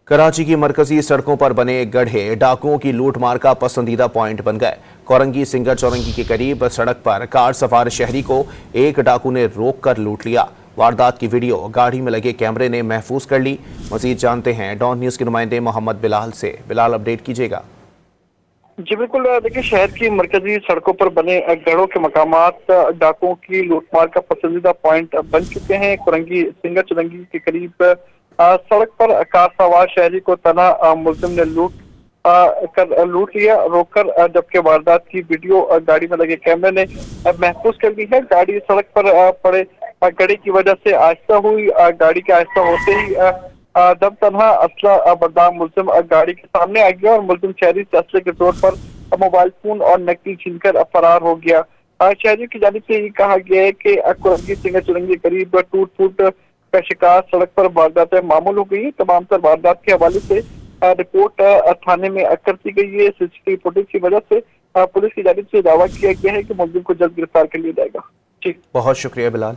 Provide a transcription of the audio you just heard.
कराची की मरकजी सड़कों पर बने गड्ढे डाकुओं की लूटमार का पसंदीदा पॉइंट बन गए। कोरंगी सिंगर चौरंगी के करीब सड़क पर कार सवार शहरी को एक डाकू ने रोक कर लूट लिया। वारदात की वीडियो गाड़ी में लगे कैमरे ने महफूज कर ली। मजीद जानते हैं डॉन न्यूज के नुमाइंदे मोहम्मद बिलाल से। बिलाल, अपडेट कीजिएगा। जी बिल्कुल, देखिए शहर की मरकजी सड़कों पर बने गढ़ों के मकामात डाकुओं की लूटमार का पसंदीदा पॉइंट बन चुके हैं। कोरंगी सिंगर चौरंगी के करीब सड़क पर कार सवार शहरी को तना मुलजिम ने लूट लिया रोककर, जबकि वारदात की वीडियो गाड़ी में लगे कैमरे ने महफूज कर ली है। गाड़ी सड़क पर पड़े गड्ढे की वजह से आहिस्ता हुई। गाड़ी के आहिस्ता होते ही दम तनहा असला बरदार मुलजिम गाड़ी के सामने आ गया और मुलजिम शहरी से असले के तौर पर मोबाइल फोन और नकदी छीनकर फरार हो गया। शहरी की जानिब से ये कहा गया है कि कोरंगी सिंगर चौरंगी के करीब टूट फूट का शिकार सड़क पर वारदातें मामूल हो गई है। तमाम तर वारदात के हवाले से रिपोर्ट थाने में कर दी गई है। सीसीटीवी फुटेज की वजह से पुलिस की जानिब से दावा किया गया है कि मुलजिम को जल्द गिरफ्तार कर लिया जाएगा। जी, बहुत शुक्रिया बिलाल।